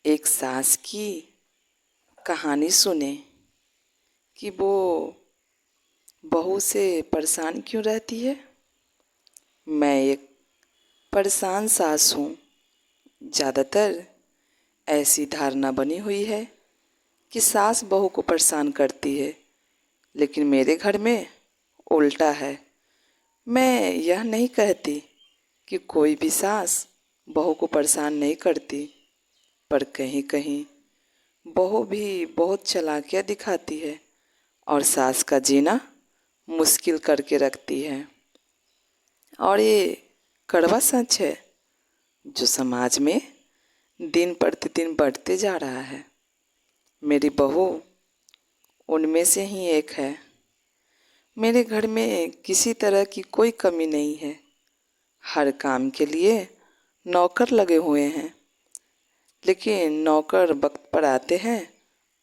एक सास की कहानी सुने कि वो बहू से परेशान क्यों रहती है। मैं एक परेशान सास हूँ। ज़्यादातर ऐसी धारणा बनी हुई है कि सास बहू को परेशान करती है, लेकिन मेरे घर में उल्टा है। मैं यह नहीं कहती कि कोई भी सास बहू को परेशान नहीं करती, पर कहीं कहीं बहू भी बहुत चालाकियाँ दिखाती है और सास का जीना मुश्किल करके रखती है। और ये कड़वा सच है जो समाज में दिन प्रतिदिन बढ़ते जा रहा है। मेरी बहू उनमें से ही एक है। मेरे घर में किसी तरह की कोई कमी नहीं है। हर काम के लिए नौकर लगे हुए हैं, लेकिन नौकर वक्त पर आते हैं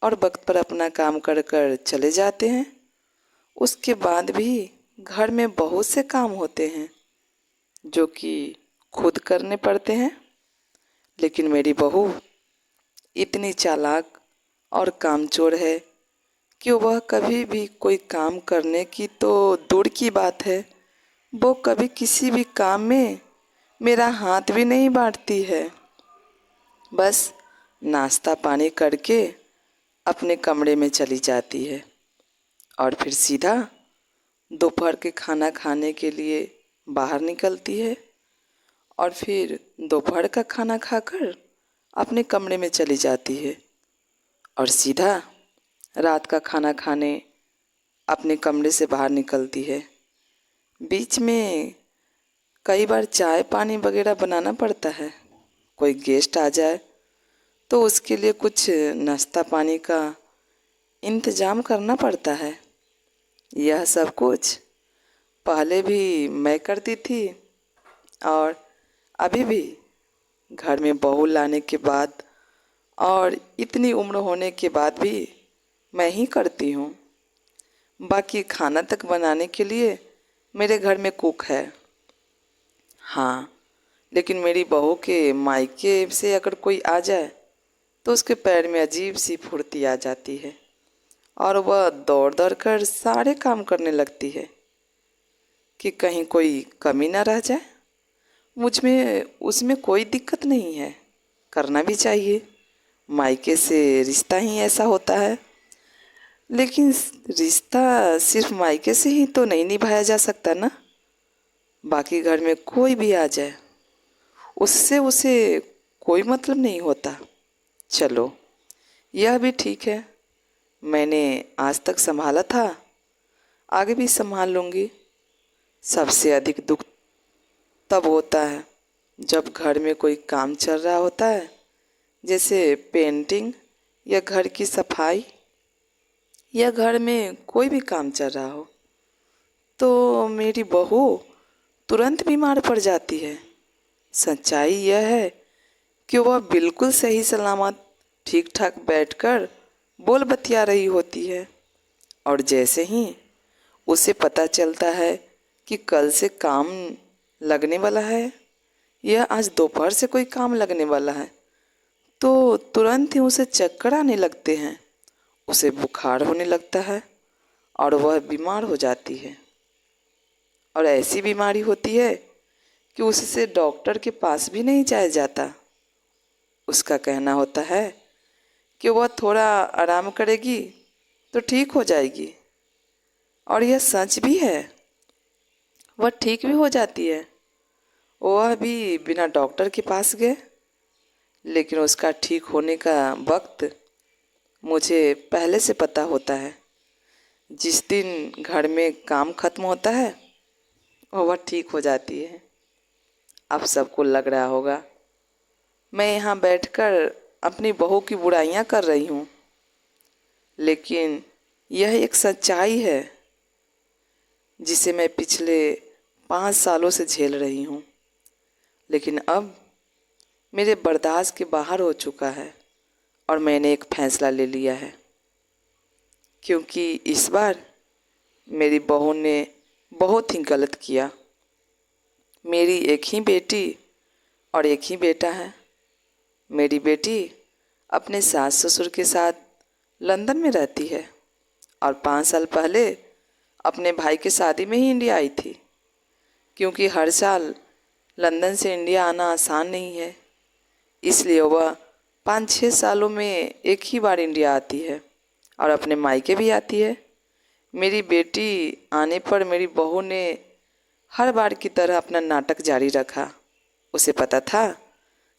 और वक्त पर अपना काम कर कर चले जाते हैं। उसके बाद भी घर में बहुत से काम होते हैं जो कि खुद करने पड़ते हैं। लेकिन मेरी बहू इतनी चालाक और कामचोर है कि वह कभी भी कोई काम करने की तो दूर की बात है, वो कभी किसी भी काम में मेरा हाथ भी नहीं बांटती है। बस नाश्ता पानी करके अपने कमरे में चली जाती है और फिर सीधा दोपहर के खाना खाने के लिए बाहर निकलती है और फिर दोपहर का खाना खाकर अपने कमरे में चली जाती है और सीधा रात का खाना खाने अपने कमरे से बाहर निकलती है। बीच में कई बार चाय पानी वगैरह बनाना पड़ता है। कोई गेस्ट आ जाए तो उसके लिए कुछ नाश्ता पानी का इंतज़ाम करना पड़ता है। यह सब कुछ पहले भी मैं करती थी और अभी भी घर में बहू लाने के बाद और इतनी उम्र होने के बाद भी मैं ही करती हूँ। बाकी खाना तक बनाने के लिए मेरे घर में कुक है। हाँ, लेकिन मेरी बहू के मायके से अगर कोई आ जाए तो उसके पैर में अजीब सी फुर्ती आ जाती है और वह दौड़ दौड़ कर सारे काम करने लगती है कि कहीं कोई कमी ना रह जाए। मुझ में उसमें कोई दिक्कत नहीं है, करना भी चाहिए, मायके से रिश्ता ही ऐसा होता है। लेकिन रिश्ता सिर्फ मायके से ही तो नहीं निभाया जा सकता ना। बाकी घर में कोई भी आ जाए उससे उसे कोई मतलब नहीं होता। चलो, यह भी ठीक है। मैंने आज तक संभाला था, आगे भी संभाल लूँगी। सबसे अधिक दुख तब होता है जब घर में कोई काम चल रहा होता है, जैसे पेंटिंग या घर की सफाई या घर में कोई भी काम चल रहा हो, तो मेरी बहू तुरंत बीमार पड़ जाती है। सच्चाई यह है कि वह बिल्कुल सही सलामत ठीक ठाक बैठकर बोल बतिया रही होती है और जैसे ही उसे पता चलता है कि कल से काम लगने वाला है या आज दोपहर से कोई काम लगने वाला है, तो तुरंत ही उसे चक्कर आने लगते हैं, उसे बुखार होने लगता है और वह बीमार हो जाती है। और ऐसी बीमारी होती है कि उससे डॉक्टर के पास भी नहीं जाया जाता। उसका कहना होता है कि वह थोड़ा आराम करेगी तो ठीक हो जाएगी, और यह सच भी है, वह ठीक भी हो जाती है। वह भी बिना डॉक्टर के पास गए, लेकिन उसका ठीक होने का वक्त मुझे पहले से पता होता है। जिस दिन घर में काम खत्म होता है वह ठीक हो जाती है। अब सबको लग रहा होगा मैं यहाँ बैठकर अपनी बहू की बुराइयाँ कर रही हूँ, लेकिन यह एक सच्चाई है जिसे मैं पिछले 5 सालों से झेल रही हूँ। लेकिन अब मेरे बर्दाश्त के बाहर हो चुका है और मैंने एक फैसला ले लिया है, क्योंकि इस बार मेरी बहू ने बहुत ही गलत किया। मेरी एक ही बेटी और एक ही बेटा है। मेरी बेटी अपने सास ससुर के साथ लंदन में रहती है और 5 साल पहले अपने भाई की शादी में ही इंडिया आई थी, क्योंकि हर साल लंदन से इंडिया आना आसान नहीं है। इसलिए वह 5-6 सालों में एक ही बार इंडिया आती है और अपने मायके भी आती है। मेरी बेटी आने पर मेरी बहू ने हर बार की तरह अपना नाटक जारी रखा। उसे पता था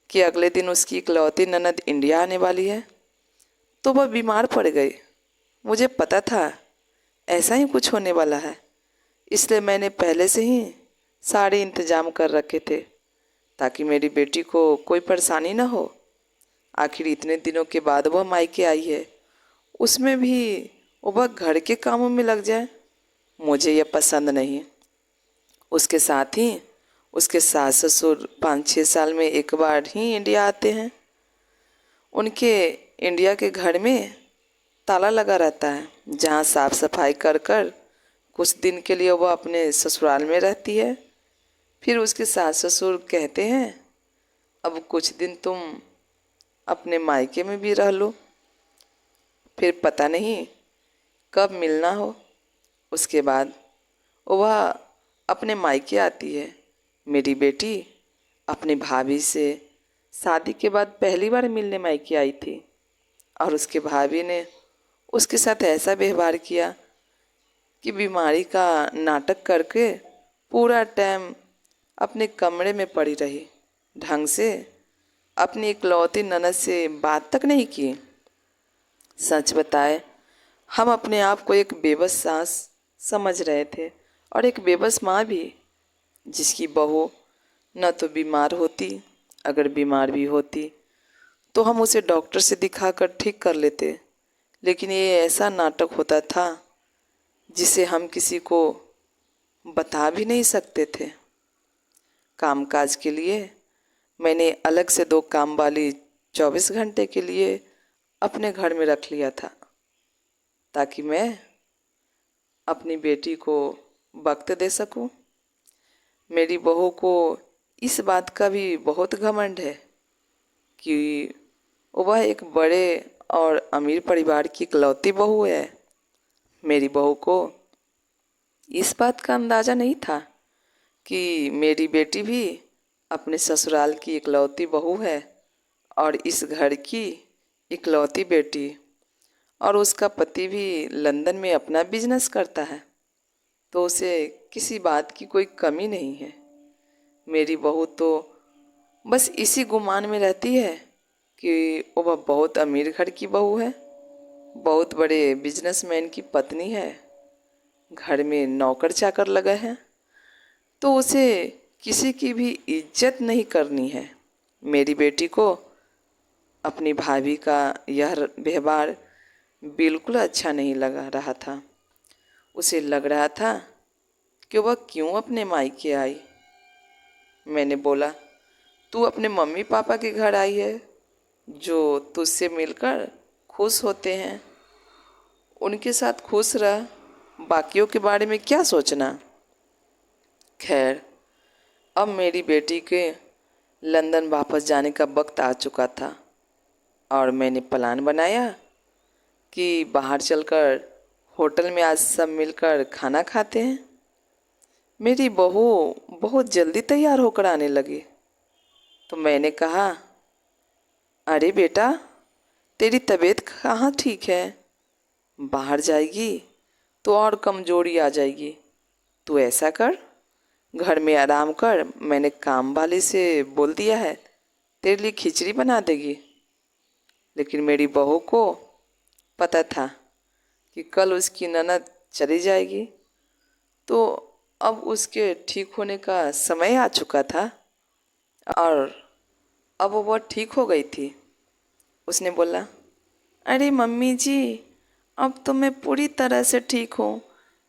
कि अगले दिन उसकी इकलौती ननद इंडिया आने वाली है, तो वह बीमार पड़ गई। मुझे पता था ऐसा ही कुछ होने वाला है, इसलिए मैंने पहले से ही सारे इंतजाम कर रखे थे ताकि मेरी बेटी को कोई परेशानी न हो। आखिर इतने दिनों के बाद वह मायके आई है, उसमें भी वह घर के कामों में लग जाए, मुझे यह पसंद नहीं। उसके साथ ही उसके सास ससुर 5-6 साल में एक बार ही इंडिया आते हैं। उनके इंडिया के घर में ताला लगा रहता है, जहाँ साफ सफाई कर कर कुछ दिन के लिए वह अपने ससुराल में रहती है। फिर उसके सास ससुर कहते हैं अब कुछ दिन तुम अपने मायके में भी रह लो, फिर पता नहीं कब मिलना हो। उसके बाद वह अपने मायके आती है। मेरी बेटी अपनी भाभी से शादी के बाद पहली बार मिलने मायके आई थी और उसके भाभी ने उसके साथ ऐसा व्यवहार किया कि बीमारी का नाटक करके पूरा टाइम अपने कमरे में पड़ी रही। ढंग से अपनी इकलौती ननद से बात तक नहीं की। सच बताए, हम अपने आप को एक बेबस सास समझ रहे थे और एक बेबस माँ भी, जिसकी बहू न तो बीमार होती, अगर बीमार भी होती तो हम उसे डॉक्टर से दिखाकर ठीक कर लेते। लेकिन ये ऐसा नाटक होता था जिसे हम किसी को बता भी नहीं सकते थे। कामकाज के लिए मैंने अलग से 2 काम वाली 24 घंटे के लिए अपने घर में रख लिया था, ताकि मैं अपनी बेटी को वक्त दे सकूं। मेरी बहू को इस बात का भी बहुत घमंड है कि वह एक बड़े और अमीर परिवार की इकलौती बहू है। मेरी बहू को इस बात का अंदाज़ा नहीं था कि मेरी बेटी भी अपने ससुराल की इकलौती बहू है और इस घर की इकलौती बेटी, और उसका पति भी लंदन में अपना बिजनेस करता है, तो उसे किसी बात की कोई कमी नहीं है। मेरी बहू तो बस इसी गुमान में रहती है कि वह बहुत अमीर घर की बहू है, बहुत बड़े बिजनेसमैन की पत्नी है, घर में नौकर चाकर लगा है, तो उसे किसी की भी इज्जत नहीं करनी है। मेरी बेटी को अपनी भाभी का यह व्यवहार बिल्कुल अच्छा नहीं लगा रहा था। उसे लग रहा था कि वह क्यों अपने मायके आई। मैंने बोला, तू अपने मम्मी पापा के घर आई है जो तुझसे मिलकर खुश होते हैं, उनके साथ खुश रह, बाकियों के बारे में क्या सोचना। खैर, अब मेरी बेटी के लंदन वापस जाने का वक्त आ चुका था और मैंने प्लान बनाया कि बाहर चलकर होटल में आज सब मिलकर खाना खाते हैं। मेरी बहू बहुत जल्दी तैयार होकर आने लगी, तो मैंने कहा, अरे बेटा, तेरी तबीयत कहाँ ठीक है? बाहर जाएगी तो और कमजोरी आ जाएगी। तू ऐसा कर, घर में आराम कर, मैंने काम वाली से बोल दिया है, तेरे लिए खिचड़ी बना देगी। लेकिन मेरी बहू को पता था कि कल उसकी ननद चली जाएगी, तो अब उसके ठीक होने का समय आ चुका था और अब वह ठीक हो गई थी। उसने बोला, अरे मम्मी जी, अब तो मैं पूरी तरह से ठीक हूँ।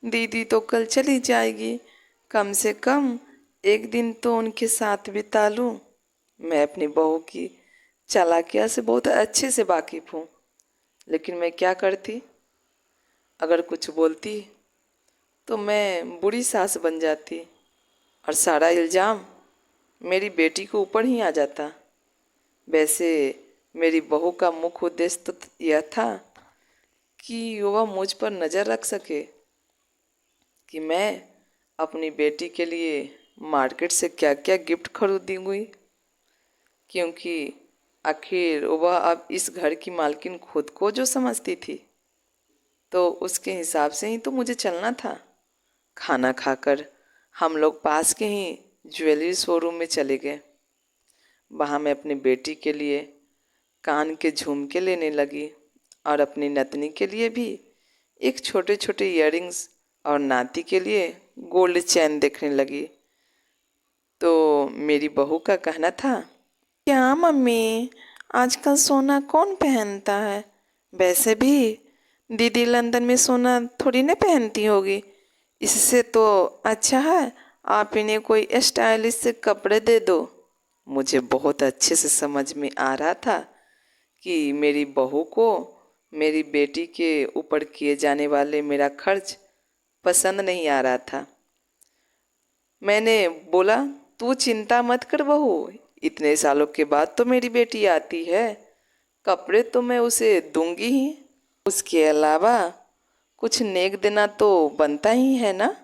दीदी तो कल चली जाएगी, कम से कम एक दिन तो उनके साथ बिता लूँ। मैं अपनी बहू की चालाकियाँ से बहुत अच्छे से वाकिफ़ हूँ, लेकिन मैं क्या करती, अगर कुछ बोलती तो मैं बुरी सास बन जाती और सारा इल्ज़ाम मेरी बेटी के ऊपर ही आ जाता। वैसे मेरी बहू का मुख्य उद्देश्य तो यह था कि वह मुझ पर नज़र रख सके कि मैं अपनी बेटी के लिए मार्केट से क्या क्या गिफ्ट खरीदूंगी, क्योंकि आखिर वह अब इस घर की मालकिन खुद को जो समझती थी, तो उसके हिसाब से ही तो मुझे चलना था। खाना खाकर हम लोग पास के ही ज्वेलरी शोरूम में चले गए। वहाँ मैं अपनी बेटी के लिए कान के झुमके लेने लगी और अपनी नतनी के लिए भी एक छोटे छोटे इयररिंग्स और नाती के लिए गोल्ड चैन देखने लगी। तो मेरी बहू का कहना था, क्या मम्मी, आजकल सोना कौन पहनता है? वैसे भी दीदी लंदन में सोना थोड़ी ना पहनती होगी। इससे तो अच्छा है आप इन्हें कोई स्टाइलिश से कपड़े दे दो। मुझे बहुत अच्छे से समझ में आ रहा था कि मेरी बहू को मेरी बेटी के ऊपर किए जाने वाले मेरा खर्च पसंद नहीं आ रहा था। मैंने बोला, तू चिंता मत कर बहू, इतने सालों के बाद तो मेरी बेटी आती है, कपड़े तो मैं उसे दूंगी ही। उसके अलावा कुछ नेक देना तो बनता ही है ना।